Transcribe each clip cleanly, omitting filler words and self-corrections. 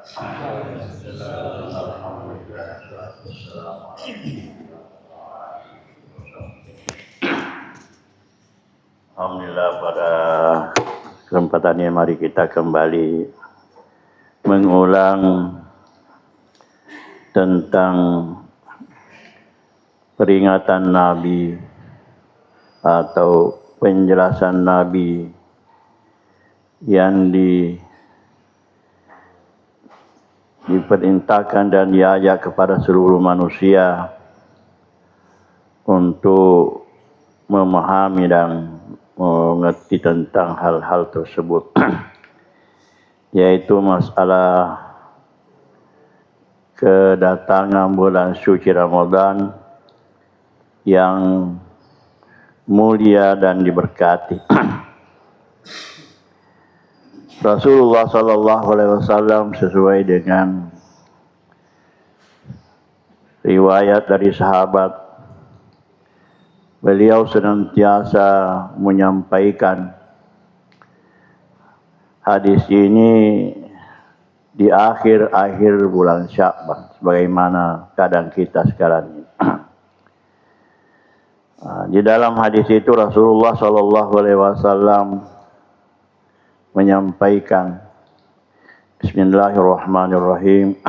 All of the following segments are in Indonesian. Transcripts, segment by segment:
Alhamdulillah, pada kesempatan ini mari kita kembali mengulang tentang peringatan Nabi atau penjelasan Nabi yang diperintahkan dan diajak kepada seluruh manusia untuk memahami dan mengerti tentang hal-hal tersebut, yaitu masalah kedatangan bulan suci Ramadan yang mulia dan diberkati. Rasulullah SAW sesuai dengan riwayat dari sahabat, beliau senantiasa menyampaikan hadis ini di akhir-akhir bulan Sya'ban, sebagaimana keadaan kita sekarang ini. Di dalam hadis itu Rasulullah SAW menyampaikan, Bismillahirrahmanirrahim.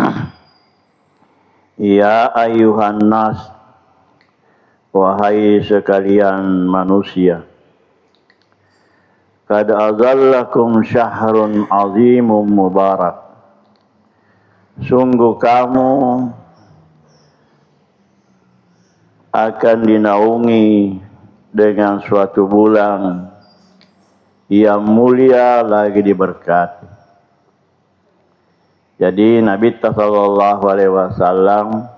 Ya ayuhan nas, wahai sekalian manusia, qad azallakum syahrun azimun mubarak. Sungguh kamu akan dinaungi dengan suatu bulan yang mulia lagi diberkati. Jadi Nabi sallallahu alaihi wasallam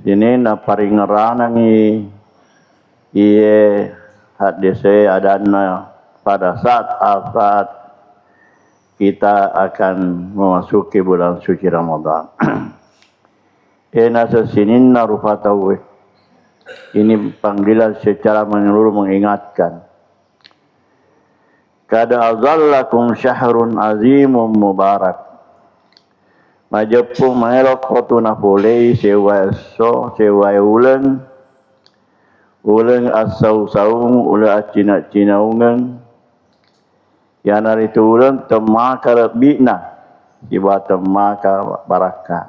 ini na paring ngeranangi iye hadise adana pada saat kita akan memasuki bulan suci Ramadan. Ena sesininna rufatawe. Ini panggilan secara menyeluruh mengingatkan. Qad azallakum syahrun azimun mubarak. Majepu maelok kotuna polei sewa ulang asau-saung ulang acina-cina ungang yang hari itu ulang temaka lebihna siwa temaka barakat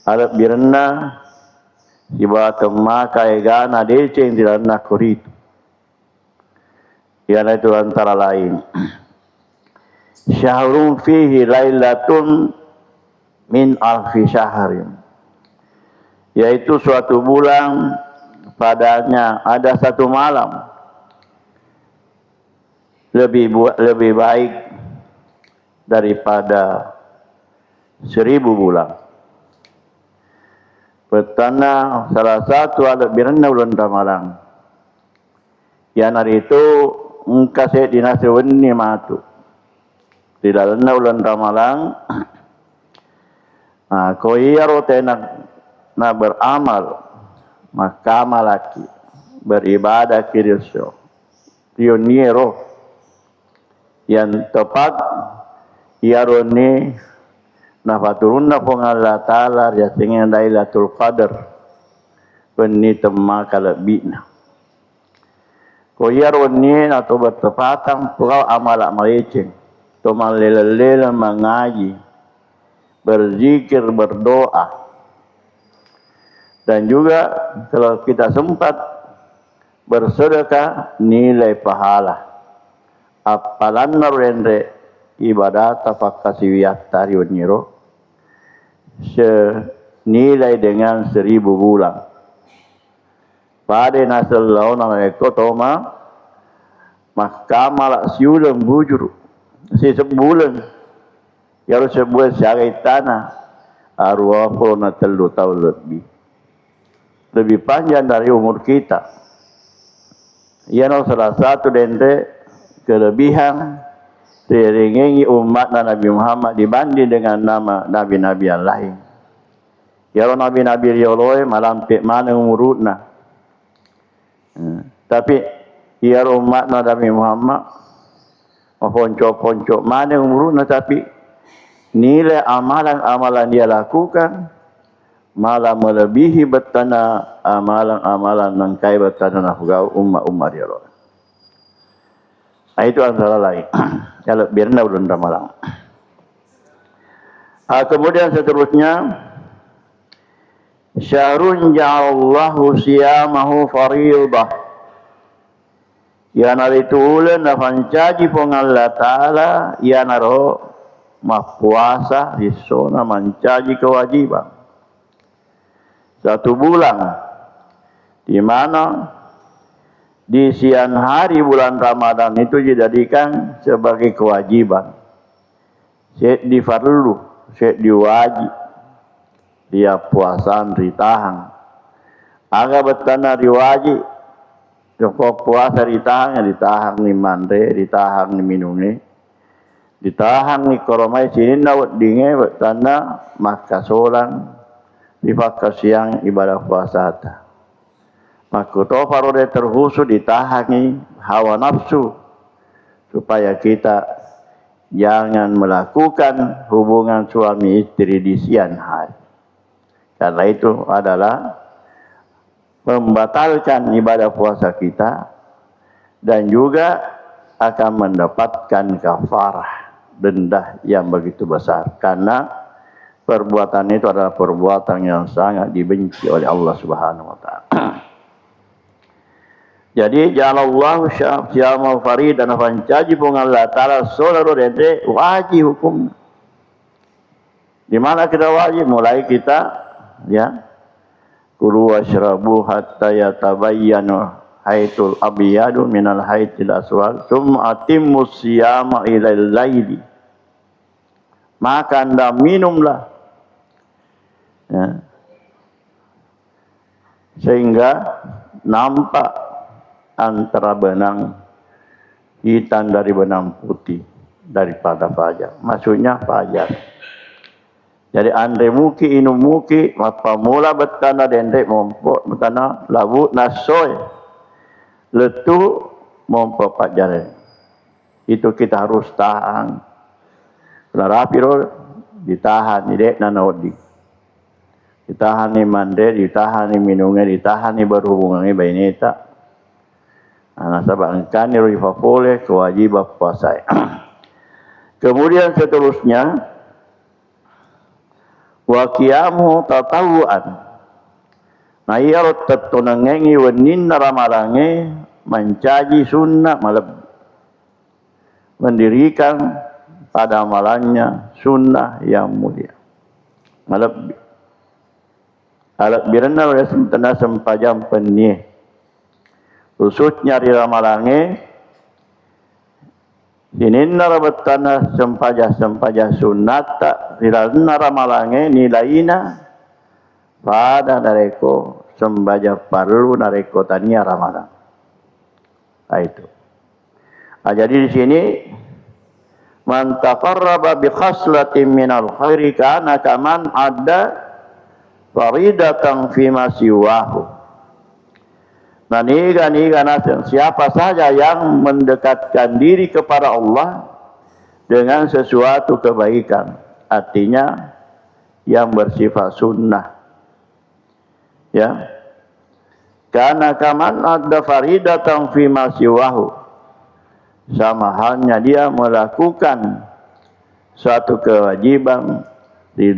alap birna siwa temaka egana deceng dirana kuritu yang itu antara lain syahrun fihi lailatun min alfi syahrin, yaitu suatu bulan padanya ada satu malam lebih baik daripada 1000 bulan. Pertama salah satu ada birna bulan Ramadan. Yang hari itu engkau dinasiwani matu. Di dalam bulan Ramadan, kau iarote na beramal, maka malaki beribadah kirisyo. Pioniero yang tepat iaroni na paturun na pong Allah Ta'ala ya tingin Lailatul Qadar penita makalabina. Kau iaroni atau bertepatan pukau amalak malicing. Tumal lela-lela mengaji, berzikir, berdoa. Dan juga kalau kita sempat bersedekah, nilai pahala. Apalan narende ibadat apakasiwiyat tariun niro, senilai dengan 1000 bulan. Pada nasallahu alaihi wasallam, mahkamah siulam bujur. Sebulan yang sebulan syari tanah arwah pun 3 tahun lebih panjang dari umur kita. Yang salah satu dende kelebihan diringi umat Nabi Muhammad dibanding dengan nama nabi-nabi yang lain. Ya nabi-nabi rioloi malam pek mana umurutna. Tapi ya umat Nabi Muhammad ponco-ponco mana umurna tapi nilai amalan-amalan dia lakukan malah melebihi betana amalan-amalan yang kai betana nafgau umat-umat dia. Itu antara lain. Kalau biarna ulun ramalang. Kemudian seterusnya, syahrun ja'allahu siyamahu fariidah. Ya naritu ulen nafan caji pong Allah Ta'ala, ya naro puasa di zona mencaji kewajiban. Satu bulan, di mana di siang hari bulan Ramadan itu dijadikan sebagai kewajiban. Syed di farlu, syed di wajib. Dia puasaan ritahan. Aga betana di wajib. Joko puasa ditahan ni mandre, ditahan ni minumni. Ditahan ni koromai sini nawat dinge betana maka solan di fakar siang ibadah puasa ta. Maka to parode terhusu ditahani hawa nafsu supaya kita jangan melakukan hubungan suami istri di siang hari. Karena itu adalah membatalkan ibadah puasa kita dan juga akan mendapatkan kafarah denda yang begitu besar karena perbuatan itu adalah perbuatan yang sangat dibenci oleh Allah Subhanahu wa taala. Jadi jalallahu syama farid dan fancaji pun Allah taala saudara dede wajib hukum. Di mana kita wajib mulai kita ya kulu washrabu hatta yatabayyana haitul abyadu minal haitil aswad tsumma atimmus siyama ilal laili. Makan dan minumlah ya. Sehingga nampak antara benang hitam dari benang putih daripada fajar. Maksudnya fajar. Jadi andre muki inu muki mapa mula betana dendek mompok betana labu nasoy letu mompok fajar. Itu kita harus tahan. Larapiro ditahan dek nanodi. Ditahan ni mande, ditahan ni minungnya, ditahan ni berhubungannya baineta. Nasabah engkani rifapole kewajiban puasa. Kemudian seterusnya wa qiyamu tatawuan. Nah ia tetunangengi wenin ramalange mencaji sunnah malam. Mendirikan pada amalannya sunnah yang mulia. Malam alat birana oleh sempena sempajam penih. Khususnya di ramalange Sininna rabatana sempaja sunnata rilalna ramalange nilaina pada nareko sembaja parlu nareko tania ramalan. Itu. Jadi di sini man taqarraba bi khaslatin minal khairi kana kaman ada faridatan fi ma siwahu. Nah niga siapa saja yang mendekatkan diri kepada Allah dengan sesuatu kebaikan, artinya yang bersifat sunnah, ya. Karena kaman ada faridatan fi ma siwahu, sama halnya dia melakukan suatu kewajiban di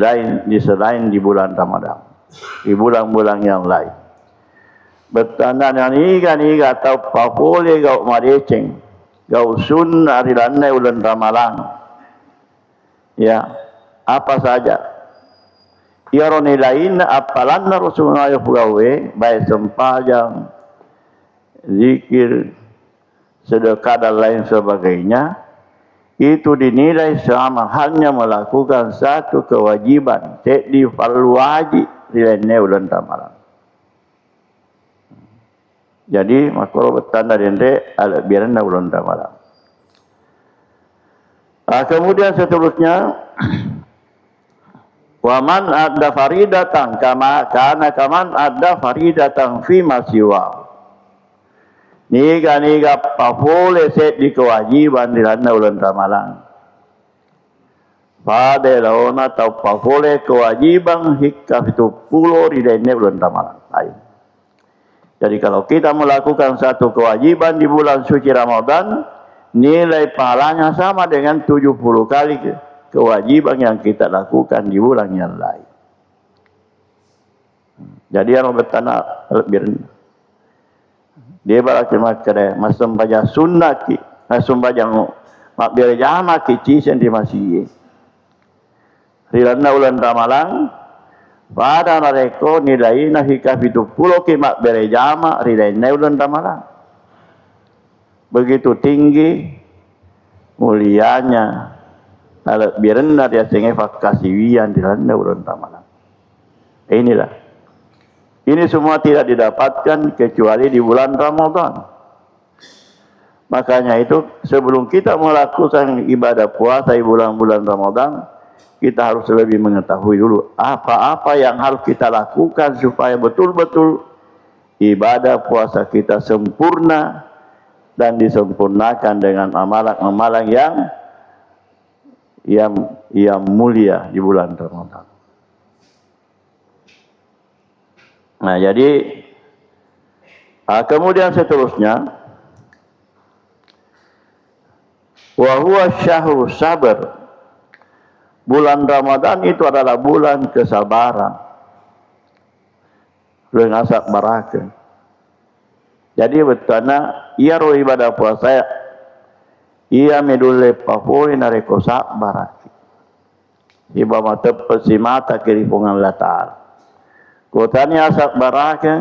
selain di bulan Ramadan, di bulan-bulan yang lain. Bertanda niga atau papole gau mareceng gau sunnah rilanai ulan ramalan ya apa saja ia roni lain apalan Rasulullah gawe baik sempajang zikir sedekah dan lain sebagainya itu dinilai sama halnya melakukan satu kewajiban di fardu wajib rilanai ulan ramalan. Jadi makro bertanda dende alat biarna bulan Ramadan. Kemudian seterusnya waman ada faridatan karena kaman ada faridatan fi masiwa. Niga papole set di kewajiban di bulan Ramadan. Padelaona atau pavole kewajiban hikaf itu pulo di bulan Ramadan. Jadi kalau kita melakukan satu kewajiban di bulan suci Ramadan, nilai pahalanya sama dengan 70 kali kewajiban yang kita lakukan di bulan yang lain. Jadi yang bertanah lebih dia berarti makanya masam baca sunnah ki, masam baca mak biar jama ki cisen di masjid. Rilana ulan Ramalan, pada mereka nilai hikaf itu pulau ki mak biar jama rilana ulan Ramalan. Begitu tinggi mulianya, kalau biar rendah dia sehingga fakasiwian di rilana ulan Ramalan. Inilah. Ini semua tidak didapatkan kecuali di bulan Ramadan. Makanya itu sebelum kita melakukan ibadah puasa di bulan-bulan Ramadan, kita harus lebih mengetahui dulu apa-apa yang harus kita lakukan supaya betul-betul ibadah puasa kita sempurna dan disempurnakan dengan amalan-amalan yang mulia di bulan Ramadan. Nah, jadi kemudian seterusnya wa huwa syahrus sabr. Bulan Ramadan itu adalah bulan kesabaran. Dengan asap baraka. Jadi betana ia ro ibadah puasa ia medulle pavori nareko sabar. Iba mata pesimata kiripungan Allah Ta'ala. Kotanya asap baraka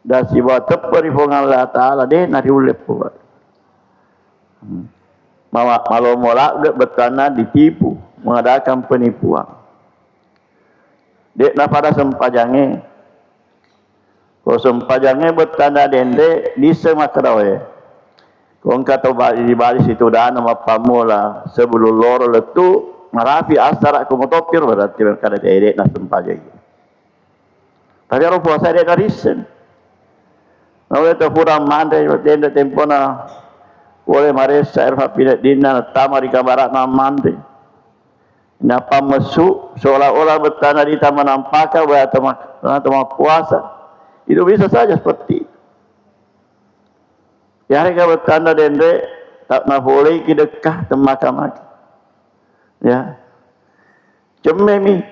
dan si buat peripungan Allah Ta'ala deh nari ulep buat. Malu molak betana ditipu mengadakan penipuan. Dek na pada sempajangnya. Kalau sempajangnya betana dende di semakarawe. Kau kata di balik situ dah nama pamula sebelum loro letu marafi asar aku motopir berarti berkata dek na sempajangnya. Tapi orang puasa dia narisen. Nawe tu kurang mandai denda tempona boleh mares air papi dina tamari kabarat na mandai. Napa mesuk seolah-olah bertanah di taman nampaka atau puasa. Itu bisa saja seperti itu. Ya mereka bertanda dende tak nak boleh kidekah temakam. Ya. Cememi.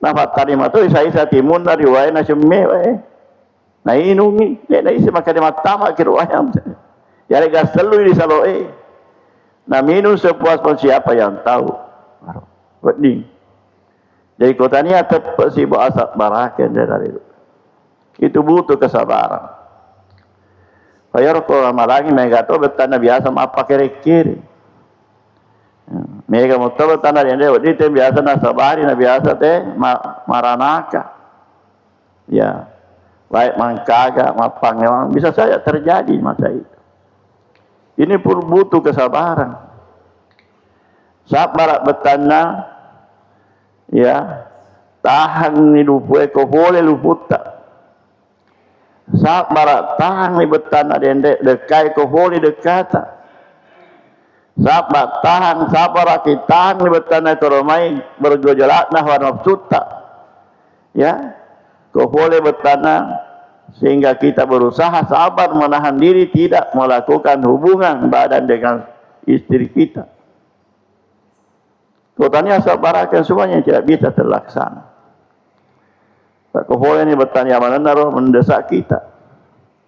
Nafat tadi matu isa timun dari wae na semme wae. Na inungi, na isa makade matama kiro ayam. Ya lega selalu di saloe. Na minum sepuas pun siapa yang tahu. Wedding. Jadi kota ni atap si bu asap barakan dari itu. Itu butuh kesabaran. Bayar ko amalangi mereka tu bertanda biasa apa kira-kira. Mereka mau tahu tanah yang dia, dia biasa nak sabari, nak biasa teh maranaka, ya, baik mangkaga, mapang memang bisa saja terjadi masa itu. Ini pun butuh kesabaran. Sabar bertanah, ya, tahan ni lupu eko boleh luputa. Sabar tahan ni bertanah dende dekai eko boleh dekata. Sabar tahan, sabar tahan ni bertanah koromai bergejolak nah warna suta. Ya, kau boleh bertanah sehingga kita berusaha sabar menahan diri tidak melakukan hubungan badan dengan istri kita. Kau tanya sabarakan semuanya tidak bisa terlaksana. Kau boleh ni bertanya mana naruh mendesak kita.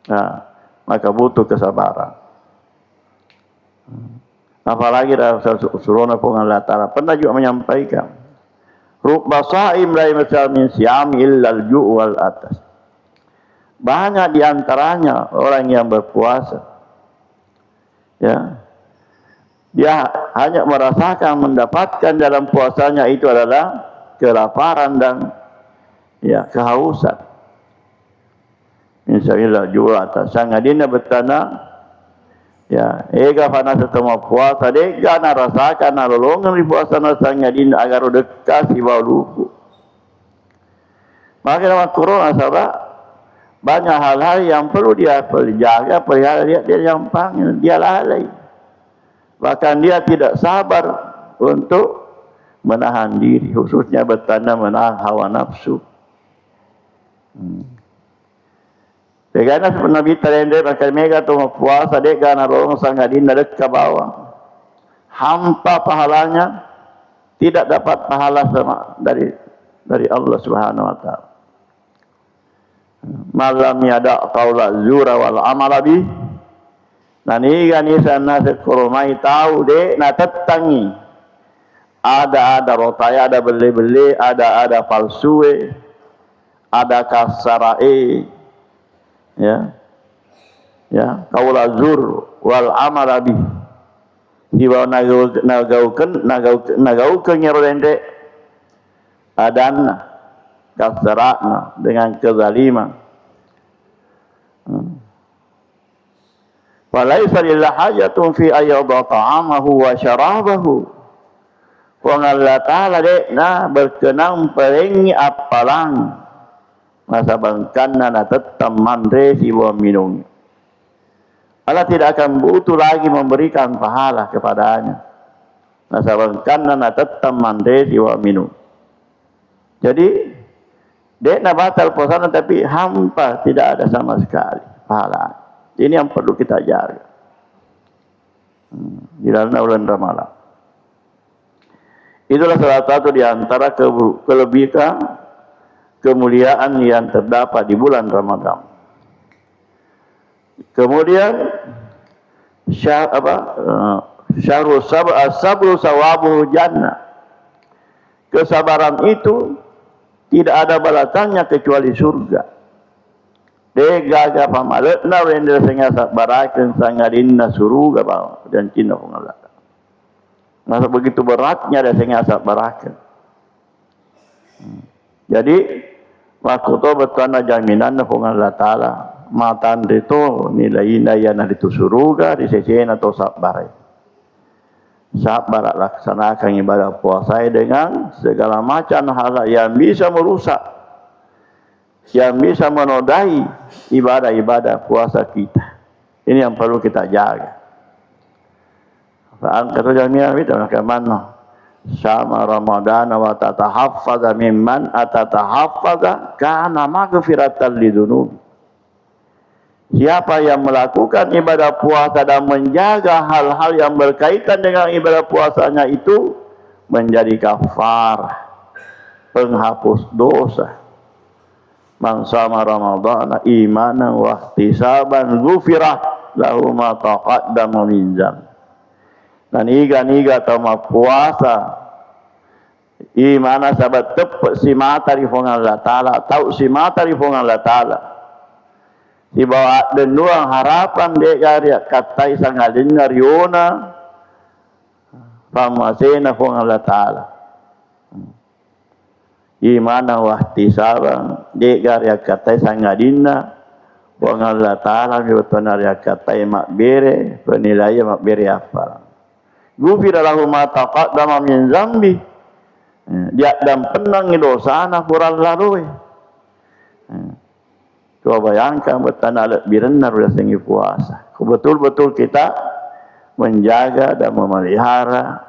Nah, maka butuh kesabaran. Apalagi Rasulullah Allah Ta'ala pernah juga menyampaikan rubba sha'im la yamsal min siyami illa al-ju' wal atas. Banyak diantaranya orang yang berpuasa, ya, dia hanya merasakan mendapatkan dalam puasanya itu adalah kelaparan dan ya kehausan. Insyaallah juga atas sangadina bertanah. Ya, ega panas setengah puasa, ega na rasakan na lolongan di puasa na sangadina agar dekat si bau lupu. Maka dalam corona sahabat banyak hal-hal yang perlu dia jaga, pelihara dia yang panggil, dia lalai. Bahkan dia tidak sabar untuk menahan diri, khususnya bertanda menahan hawa nafsu. Tegana Nabi terende pakai mega tu puasa dek kana rong sangadin dek ke bawah. Hampa pahalanya tidak dapat pahala sama dari Allah Subhanahu wa taala. Malam yada qaula zura wal amala bi. Nani gani sana sekoromai tahu dek na tetangi. Ada rotaya, ada beli-beli, ada palsue, ada kasarae. Ya qaula zur wal amala bi. Hiwa nagaukeun ngerende adanna kasarana dengan kezaliman. Walaisa lillahi hajatun fi ayyadha ta'amahu wa syarabahu. Wa Allah Ta'ala dekna berkenang perengi apalang masa bangkanna na tetap mandre siwa minum. Allah tidak akan butuh lagi memberikan pahala kepadanya. Nasabangkanna na tetap mandre siwa minum. Jadi dekna batal puasana tapi hampa tidak ada sama sekali pahala. Ini yang perlu kita jaga. Di dalam bulan Ramadan. Itulah salah satu di antara kelebihan kemuliaan yang terdapat di bulan Ramadan. Kemudian syahrul sabru sawabuhu jannah. Kesabaran itu tidak ada balasannya kecuali surga. Degaga pamaletna wendel senga sabarakeun sangadinna suruga ba dan cina pengalat. Masa begitu beratnya ada senga sabarakeun. Jadi makoto betana jaminan pengalat taala matan itu nilai-nilai yang itu suruga di sisiin atau sabar. Sabar laksanakan ibadah puasa dengan segala macam hal yang bisa merusak, yang bisa menodai ibadah-ibadah puasa kita. Ini yang perlu kita jaga. Kata jamiah itu bagaimana? Sama Ramadan wa tatahaffaza mimman atatahaffaza kana maghfiratan lidunubi. Siapa yang melakukan ibadah puasa dan menjaga hal-hal yang berkaitan dengan ibadah puasanya itu menjadi kafarah, penghapus dosa. Man shama Ramadhana imanan wa ihtisaban ghufirah lahu ma taqaddama min dzambi. Dan iga tama puasa imana sabat tepat si mata di fongan Allah Ta'ala, tahu si mata di fongan Allah Ta'ala. Di bawah denuang harapan dek karya katai sangalin ngariona pamasena fong Allah Ta'ala. Imana wahtisaban dek karya katai sangalina fong Allah Ta'ala miwatan karya katai makbere penilaian makbere apa. Gufira lahu ma taqaddama min zambi. Dia dan penang dosana kurang lalu. Coba bayangkan bertanda lebih rendah sudah tinggi puasa. Betul-betul kita menjaga dan memelihara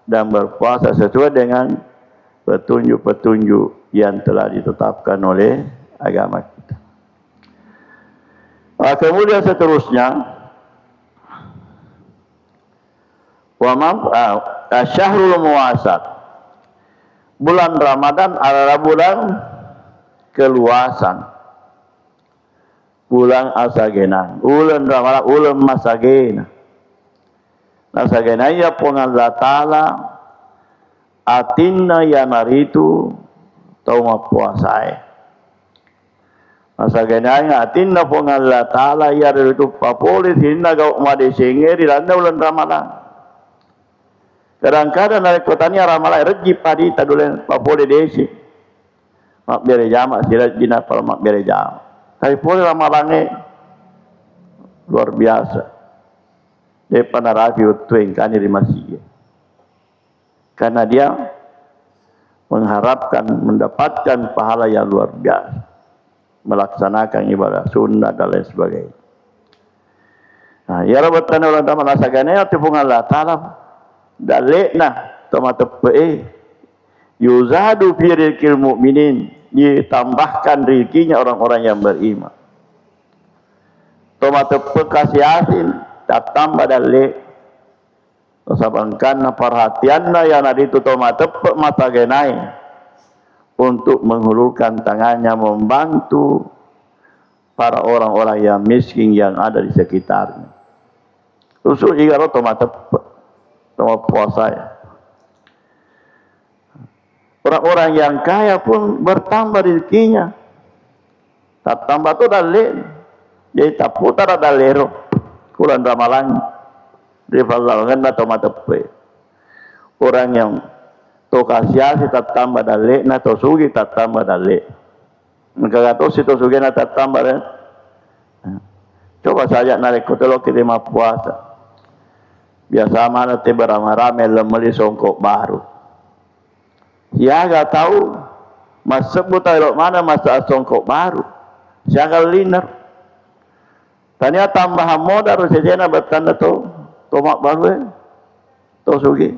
dan berpuasa sesuai dengan petunjuk-petunjuk yang telah ditetapkan oleh agama kita. Kemudian seterusnya, syahrul muwasat. Bulan Ramadan adalah bulan keluasan. Bulan asagena, bulan Ramadan, bulan masagena. Masagena ya pun Allah Ta'ala atinna ya naritu tauma puasai. Masagena ya atinna pun Allah Ta'ala ya naritu papolis hinna gau madesengeri landa bulan Ramadan. Kadang-kadang dari kotanya Ramadan reji padi tadulen papolis desi. Mak bere jamak sirat jina pal mak bere jamak. Tapi pun ramalannya luar biasa. Dia panarafi utuing kan di masjid. Karena dia mengharapkan mendapatkan pahala yang luar biasa. Melaksanakan ibadah sunnah dan lain sebagainya. Nah, ya rabatan orang taman asagana ya tepung Allah Ta'ala. Dalekna toma tepe yuzadu fi rizqil mu'minin, ditambahkan rezekinya orang-orang yang beriman. Toma tepe kasih asin tak tambah dale sabangkan perhatianna yang ada itu toma tepe mata genai untuk menghulurkan tangannya membantu para orang-orang yang miskin yang ada di sekitarnya. Usul jika toma tepe toma puasa ya. Orang-orang yang kaya pun bertambah rezekinya. Tak tambah tu dalil. Jadi tak putar dalero. Kulan ramalan. Di falalkan na toma tepe. Orang yang to kasiasi tak tambah dalil na to sugi tak tambah dalil. Nagkagato si to sugi na tak tambah rin. Coba saja narik kutelo kita ma puasa. Biasa mana te beramai-ramai lemeli songkok baru. Ya gak tahu mas sebut tahu mana masa songkok baru. Siaga liner. Tanya tambahan modal sejena bertanda tu tomak baru tu sugi.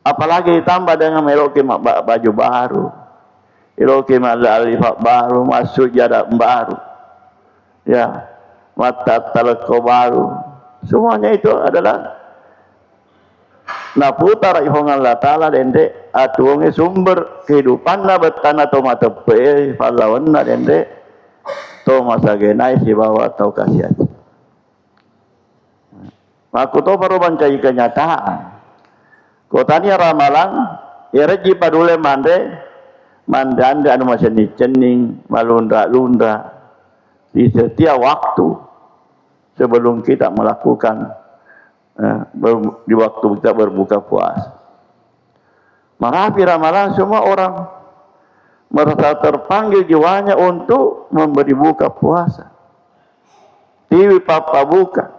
Apalagi ditambah dengan meloki baju baru. Meloki alifat baru, masuk jarak baru. Ya, mata teleko baru. Semuanya itu adalah naputar ihong Allah Ta'ala dende atuonge sumber kehidupan na betana to matepe pahlawan na dende to masagenai si bawa tau kasihan. Aku to baru bancai kenyataan. Kotanya ramalan ireji padule mandande anu maseni cening malunda-lunda di setiap waktu sebelum kita melakukan di waktu kita berbuka puasa. Marapi ramalan semua orang merasa terpanggil jiwanya untuk memberi buka puasa. Tiwi papa buka.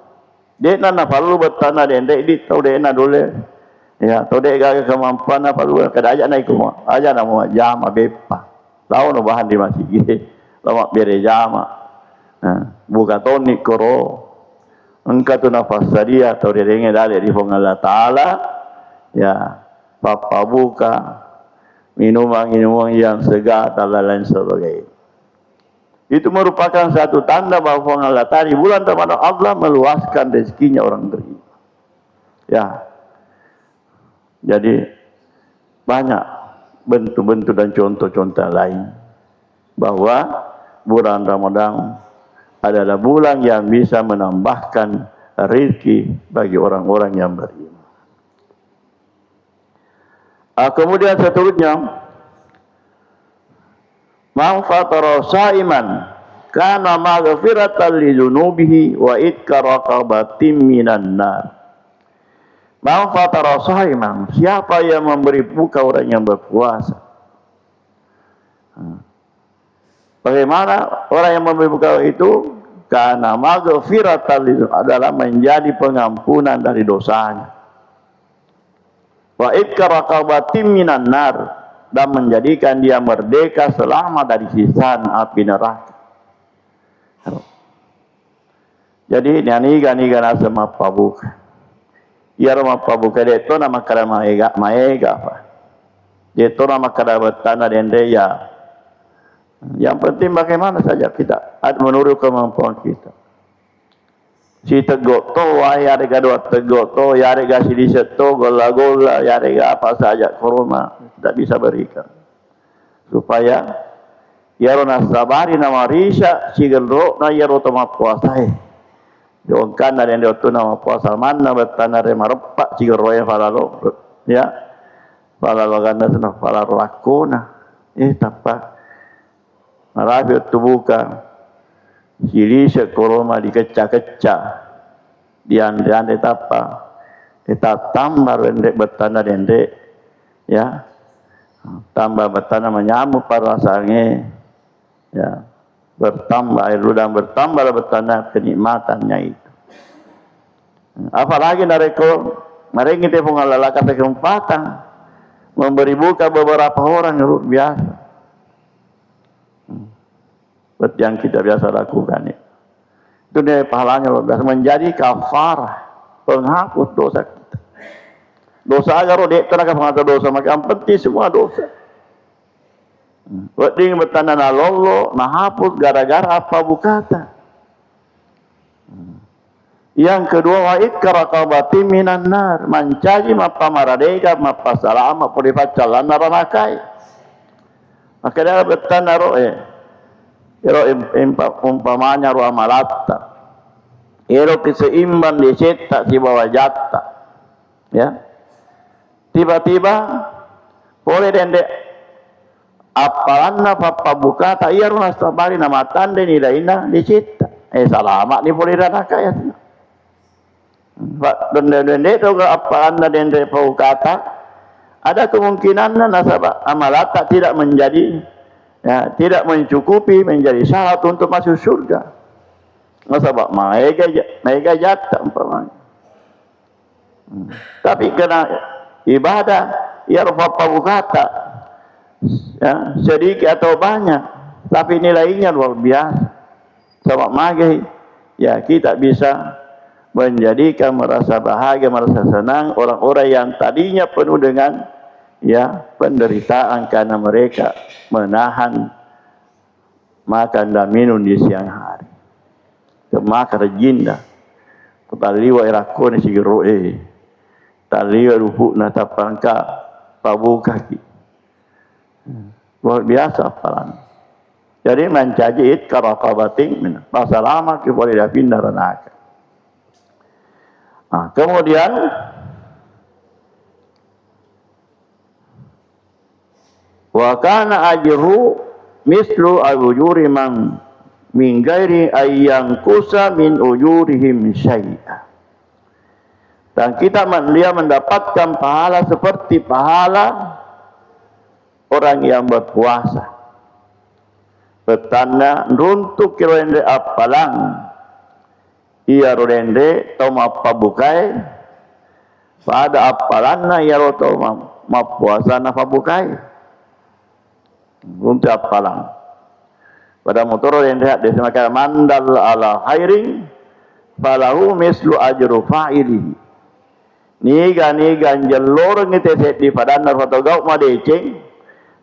Dena na perlu bertanah dendek di tau dena dole. Ya, tau dek gagal kemampuan na perlu kada aja naik kumah. Aja nama jama bepa. Lau no bahan di masjid. Lama bere jama. Buka tonik koro. Engkau tu nafas sadia atau derenge dari Allah Ta'ala ya papa buka minuman yang segar dan lain sebagainya. Itu merupakan satu tanda bahwa Allah Ta'ala di bulan Ramadan Allah meluaskan rezekinya orang beriman. Ya, jadi banyak bentuk-bentuk dan contoh-contoh lain bahwa bulan Ramadan adalah bulan yang bisa menambahkan rezeki bagi orang-orang yang beriman. Kemudian seterusnya, man fatara shaiman kana maghfiratan li dzunubihi wa itqa raqabatin minan nar. Man fatara shaiman, siapa yang memberi buka orang yang berpuasa? Bagaimana orang yang memberi buka itu? Karena maghfiratan adalah menjadi pengampunan dari dosanya. Wa itqa raqabatin minan nar, dan menjadikan dia merdeka selamat dari siksaan api neraka. Jadi niani gana sama pabuka. Ya rumah pabuka itu nama kada maega apa. Itu nama kada betana dende ya. Yang penting bagaimana saja kita menurut kemampuan kita. Si tegok to, ya rega dua tegok to, ya rega sidi seto, gola-gola, ya rega apa saja korona tidak bisa berikan. Supaya ya rona sabari nama risha, si gelro na ya rota ma puasa. Jongkan dari yang tu nama puasa mana betana remarepak si gelro yang falalo, ya falalo ganda sana falalo lakona, tapak. Marabi itu buka sili sekoroma dikecah-kecah diande tapa kita tambah rendek betana dendek ya tambah betana menyamuk para sange ya bertambah air ludang bertambah betana kenikmatannya itu. Apalagi nareko mari kita pengelola kesempatan memberi buka beberapa orang yang luar biasa. Yang kita biasa lakukan itu dia pahalanya luar biasa, menjadi kafarah penghapus dosa kita. Dosa agaro dek tenaga pengata dosa maka penting semua dosa. Wading bertanda na lolo na hapus gara-gara apa bukata. Yang kedua wa ikrakabati minan nar, mancaji mapa maradega mapa salama puri pacalan naranakai. Maka dia bertanda roe. Ero umpamanya roa malatta. Ero keseimban dicetak si bawah jata. Ya. Tiba-tiba boleh dende apalanna papa bukata iya runa sabari nama tande ni daina dicetak. Salama ni boleh ranakai. Dende itu apa anda dende kata ada kemungkinan nasabah amalata tidak menjadi tidak mencukupi menjadi syarat untuk masuk surga. Nasabah mega jatah umpamanya. Tapi kena ibadah ya apa kata sedikit atau banyak tapi nilainya luar biasa. Sama mage ya kita bisa menjadikan merasa bahagia, merasa senang orang-orang yang tadinya penuh dengan penderitaan karena mereka menahan makan dan minum di siang hari. Maka rejinda taliwa irakone sigiroe taliwa ruhuna tapangka pabukaki. Luar biasa apalan. Jadi mencajit karakabating masa lama boleh pindah neraka. Kemudian wa kana ajru mislu ujuri man min ghairi ayyang kusa min ujurihim syai'a. Dan dia mendapatkan pahala seperti pahala orang yang berpuasa. Bertanda runtuk kirende apalang iya rende toma pabukai pada apalanna ya roto mapuasa na pabukai untuk apalang pada motor rende desa maka mandal ala khairin falahu mislu ajru fa'ili niga jalur ngite set di padana foto gau madeceng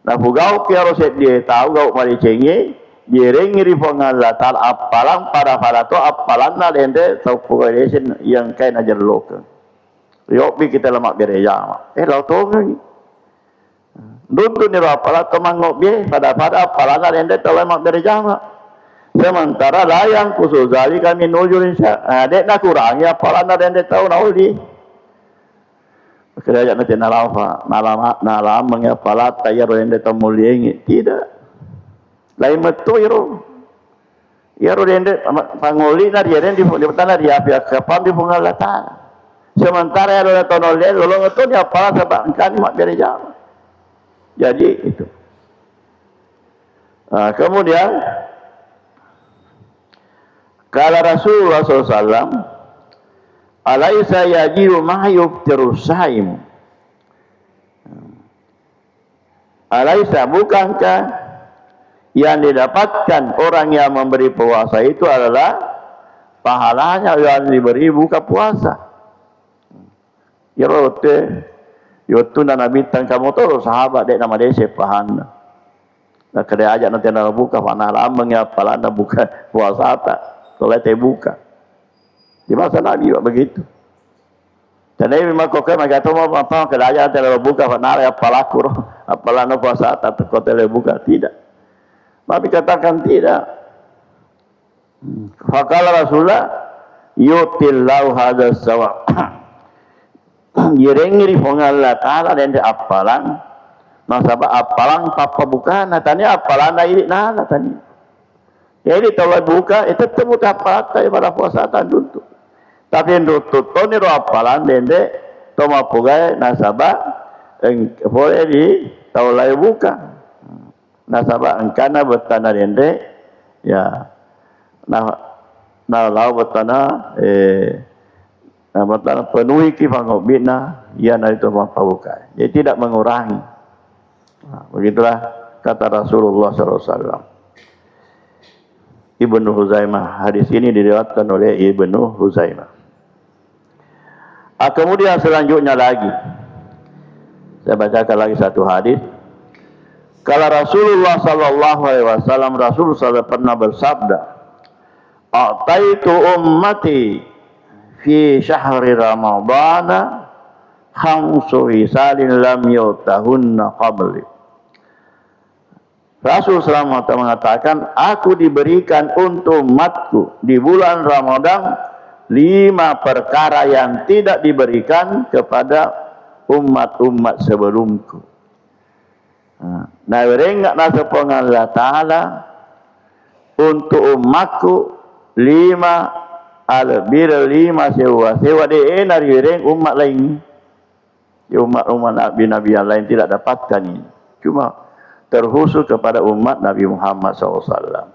na fugau kiaro set di tahu gau madecengnya Jereng iri pengalatal apalang para to apalan na dende tau pugaisin yang kain ajar loka. Yopi kita lemak bereja. Lau to ngi. Duntu ni apalan to mangok be pada apalan na dende tau lemak bereja. Sementara layang khusus dari kami nujul insya. Dek na kurangi apalan na dende tau nauli. Kerajaan nanti nalam mengapalat tayar dende tau muliengi. Tidak. Lain metu yaro dende pangoli na dia di tanah dia pihak kapan di pengalatan sementara yaro tonole lolong itu dia apa sebab kan mak dari jam jadi itu kemudian kala Rasulullah SAW alaisa yajiru mahyub terusaim alaisa bukankah yang didapatkan orang yang memberi puasa itu adalah pahalanya yang diberi buka puasa. Ya rote, yotu na nabitan kamu tu sahabat dek nama dia sepahana. Nak kena ajak nanti nak buka mana lama ngapala nak buka puasa tak, kalau te buka. Di masa Nabi juga begitu. Dan ini memang kau kena kata apa kena ajak nanti nak buka mana apala kurang, apala nak puasa tak kau te buka tidak. Nabi katakan tidak. Fakala Rasulullah yutillahu hadzal sawab. Yerengiri Allah Ta'ala dan apalan. Nasabah apalan papa bukan. Tanya apalan dah ini nana tanya. Jadi kalau buka itu temu dapat pada puasa tanduntu. Tapi ndutut to ni ro apalan dende toma pugai nasabah boleh di taulai buka. Nasabah engkana bertanah dende ya nah lau bertanah bertanah penuhi kifangobina ya na itu mapabukai jadi tidak mengurangi. Begitulah kata Rasulullah SAW. Ibnu Huzaimah, hadis ini diriwayatkan oleh Ibnu Huzaimah. Kemudian selanjutnya lagi Saya bacakan lagi satu hadis. Kalau Rasulullah sallallahu alaihi wasallam, Rasul sallallahu pernah bersabda, "A'taitu ummati fi syahri Ramadhana khamsu hisalin lam yutahunna qabli." Rasul SAW mengatakan, aku diberikan untuk umatku di bulan Ramadan 5 perkara yang tidak diberikan kepada umat-umat sebelumku. Nah, beringat nasa Allah Ta'ala untuk umatku 5 albir 5 sewa dia nari bering umat lain. Umat-umat Nabi yang lain tidak dapatkan ini. Cuma terkhusus kepada umat Nabi Muhammad SAW.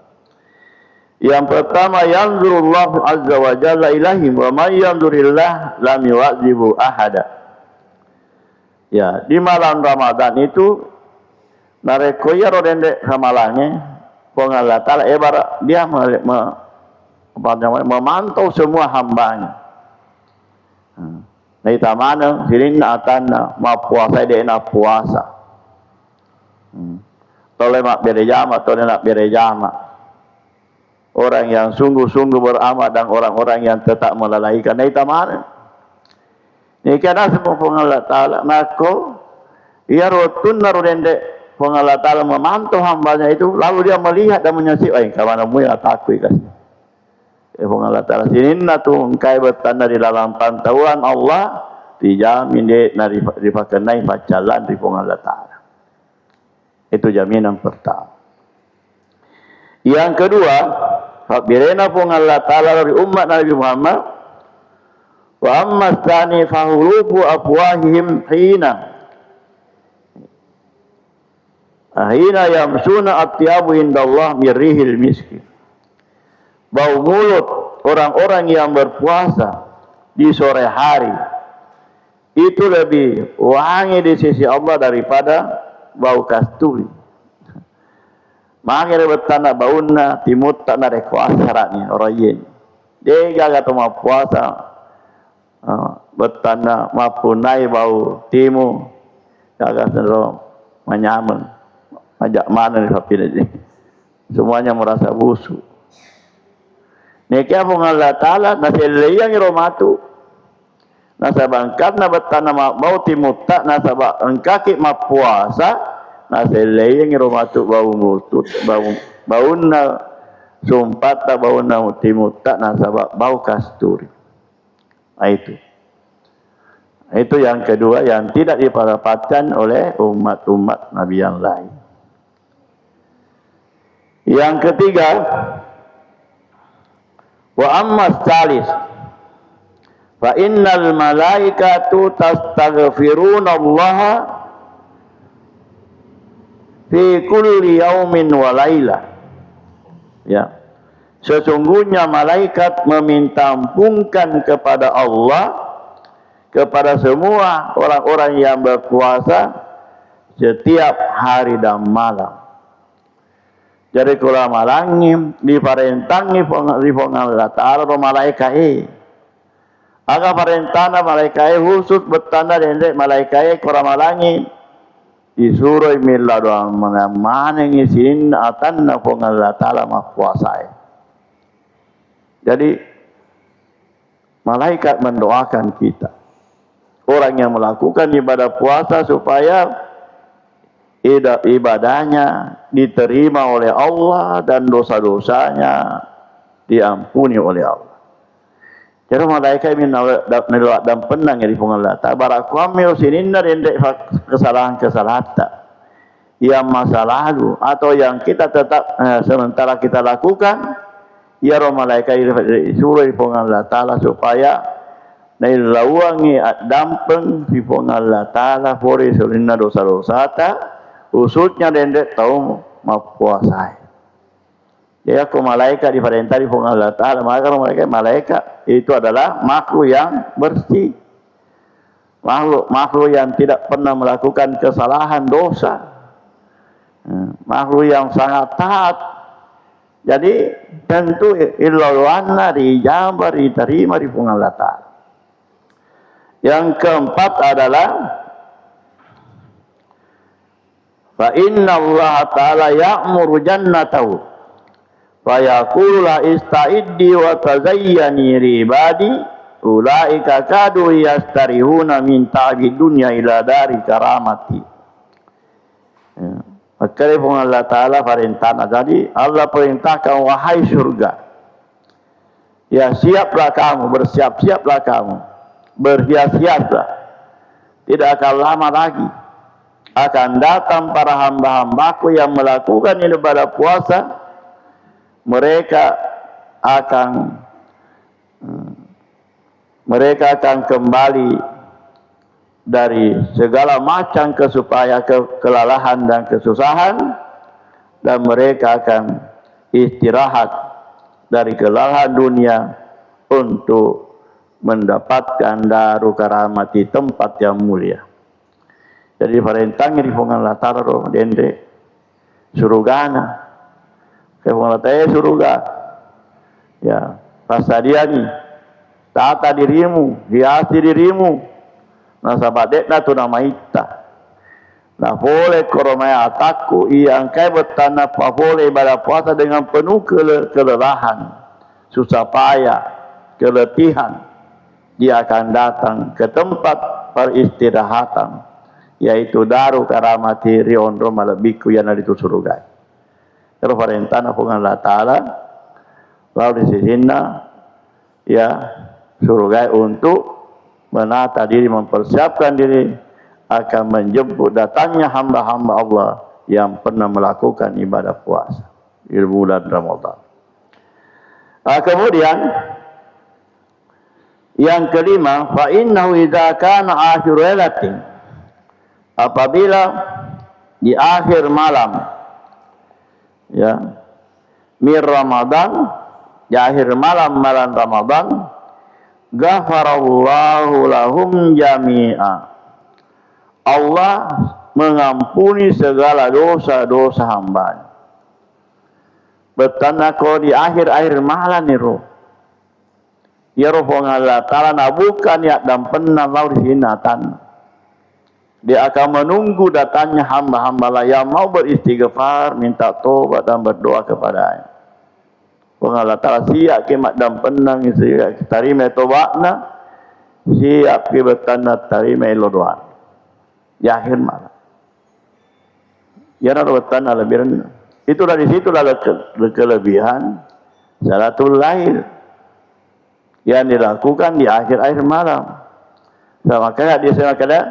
Yang pertama, yanzurullahu azza wa jalla ilahim wa man yanzurillah lam yu'adzibu ahada. Ya, di malam Ramadan itu narekoya rodende ramalane Allah Ta'ala ibarat dia memantau semua hambanya. Nah, itu mana silin atanna ma puasa dia nak puasa. Toleh mak berejama, toleh nak berejama. Orang yang sungguh-sungguh beramal dan orang-orang yang tetap melalaikan. Nah, itu mana? Ini kena semua Allah Ta'ala. Maka, ia rotun narudende Allah Ta'ala memantau hambanya itu. Lalu dia melihat dan menyaksikan. Kawan mu yang takut kasih. Allah Ta'ala sini tu engkai bertanda di dalam pantauan Allah. Dijamin dia dipakenai pacalan di Allah Ta'ala. Itu jaminan pertama. Yang kedua, fakbirena pun Allah Ta'ala dari umat Nabi Muhammad. Wa amma tsani fahurufu afwahihim hina yamsuna atyabu indallah mirrihil miski. Bau mulut orang-orang yang berpuasa di sore hari itu lebih wangi di sisi Allah daripada bau kasturi. Mangere betana baunna timut tak nare kuasaranya orayen. Dia kata mau puasa betana mapunai bau timu kagak sendiri menyaman. Ajak mana ni sapi ni. Semuanya merasa busuk. Nekia pun Allah Ta'ala nasi leyang romatu. Nasa bangkat na betana bau timut tak nasa engkaki ma puasa nasa leyang romatu bau mutut bau na sumpat tak bau na timut tak nasa bau kasturi. Itu yang kedua yang tidak didapatkan oleh umat-umat Nabi yang lain. Yang ketiga, wa ammas salis fa innal malaikatu tastaghfiruna Allah fi kulli yaumin wa laila. Ya. Sesungguhnya malaikat meminta ampunkan kepada Allah kepada semua orang-orang yang berpuasa setiap hari dan malam. Jadi kalau malangi diparentangi Allah Ta'ala malaikat aga parentana malaikat khusus bertanda dendek malaikat kalau malangi disuruh mila doang mana ngisiin atanna Allah Ta'ala puasa. Jadi malaikat mendoakan kita orang yang melakukan ibadah puasa supaya ibadahnya diterima oleh Allah dan dosa-dosanya diampuni oleh Allah. Jadi malaikat menolak dan penang di Allah Ta'ala. Barakamil sininna rendek kesalahan-kesalahan yang masa lalu atau yang kita tetap sementara kita lakukan. Ya malaikat disuruh di Allah Ta'ala supaya nailawangi dampeng di Allah Ta'ala pori selinna dosa-dosa ta usutnya dendek tahu mapuasai. Ya aku malaikat diperintah di Allah Ta'ala maka malaikat itu adalah makhluk yang bersih. Makhluk yang tidak pernah melakukan kesalahan dosa. Makhluk yang sangat taat. Jadi tentu illallah dijambar diterima di Allah Ta'ala. Yang keempat adalah Fa inna Allah ta'ala ya'muru jannatahu fa yaqulu la ista'iddi wa tazayyani li ibadi ulaika kadu yastarihuna min ta'bi dunya ila dari karamati. Maka Allah Ta'ala perintahkan tadi, Allah perintahkan wahai surga, ya siaplah kamu, bersiap-siaplah kamu, berhias-hiaslah, tidak akan lama lagi akan datang para hamba-hambaku yang melakukan ibadah puasa. Mereka akan kembali dari segala macam kelelahan dan kesusahan, dan mereka akan istirahat dari kelelahan dunia untuk mendapatkan daru karamati, tempat yang mulia. Jadi perintahnya di Allah Ta'ala dende surugana. Kaya surga. Ya, pasadiani tata dirimu, hiasi dirimu. Nasabadetna tu nama ita. Nah boleh koromaya ataku yang kaya bertanah pa boleh ibadah puasa dengan penuh kelelahan, susah payah, keletihan. Dia akan datang ke tempat peristirahatan, yaitu daru karamati riondro malabiku yang ada di surga. Kalau perintah Allah Ta'ala lalu disihina ya surga untuk menata diri, mempersiapkan diri akan menjemput datangnya hamba-hamba Allah yang pernah melakukan ibadah puasa di bulan Ramadan. Kemudian yang kelima, fa innahu idza kana akhir lailatin, apabila di akhir malam ya mir Ramadan, di akhir malam Ramadan, ghafarallahu lahum jami'a, Allah mengampuni segala dosa-dosa hamba. Bertanda kau di akhir-akhir malam ni roh. Ya roh Allah Ta'ala nabukan ya dan pernah lau di sinatan. Dia akan menunggu datangnya hamba-hamba yang mau beristighfar, minta tobat dan berdoa kepadanya. Allah Ta'ala siap kemat dan penang siap tarima tobatna, siap ke bertanda tarima doa di akhir malam. Ya nak bertanda lebih rendah. Itu dari situ adalah kelebihan salatul lail yang dilakukan di akhir-akhir malam. Makanya di sana kada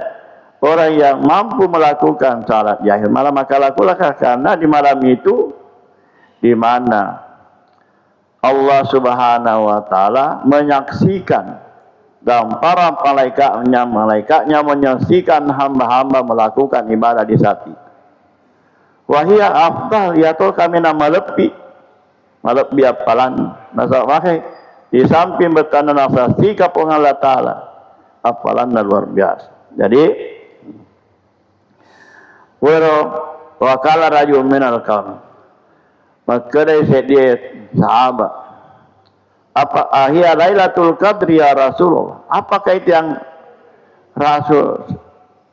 orang yang mampu melakukan salat di akhir malam, maka lakulah, karena di malam itu di mana Allah Subhanahu wa Ta'ala menyaksikan dan para malaikatnya menyaksikan hamba-hamba melakukan ibadah di saat itu. Wahia afdal yaitu kami nama lebih apalan nasa pakai di samping bertanda nafas sikap Allah Ta'ala apalan luar biasa. Jadi wakala rajul minal kaum, maka dari dia sahabat, apa akhir Lailatul Qadri ya Rasulullah? Apakah itu yang Rasul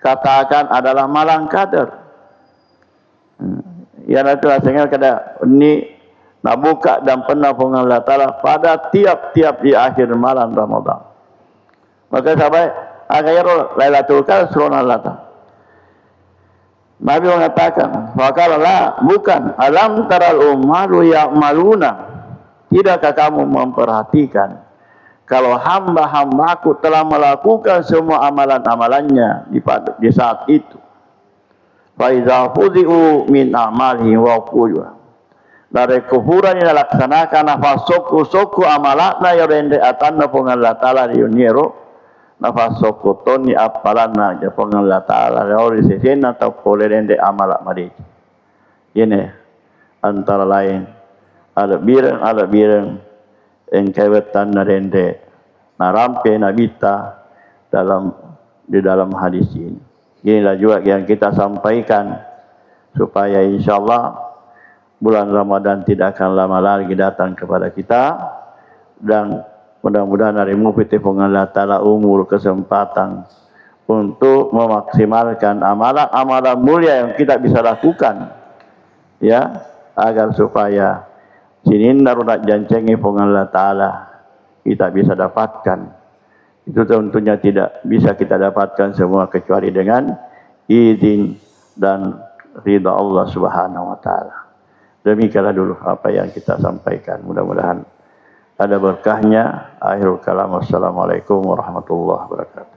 katakan adalah malam Qadar? Yang itu rasanya kada ini nak buka dan pernah Allah Ta'ala pada tiap-tiap di akhir malam Ramadan. Maka sahabat akhir Lailatul Qadar surah Allah Ta'ala. Nabi mengatakan, "Faqala bukan, alam taral ummalu ya'maluna." Tidakkah kamu memperhatikan kalau hamba-hambaku telah melakukan semua amalan-amalannya di saat itu? Fa iza fuzi'u min amalihi wa qulwa. Dari kufuran yang dilaksanakan nafas soku amalatna yang rende atanna Allah Ta'ala di uniero. Nafas sokotoni apalana ja Allah Ta'ala ori sesena atau polerende amalak mereka. Ini antara lain ada birang yang kaitan narende narampe nabita di dalam hadis ini. Inilah juga yang kita sampaikan supaya insyaallah bulan Ramadan tidak akan lama lagi datang kepada kita, dan mudah-mudahan hari mufti Allah Ta'ala umur kesempatan untuk memaksimalkan amalan-amalan mulia yang kita bisa lakukan, ya, agar supaya sinin narunak jancengi Allah Ta'ala kita bisa dapatkan. Itu tentunya tidak bisa kita dapatkan semua kecuali dengan izin dan ridha Allah Subhanahu wa Ta'ala. Demikianlah dulu apa yang kita sampaikan. Mudah-mudahan ada berkahnya. Akhirul kalam. Wassalamualaikum warahmatullahi wabarakatuh.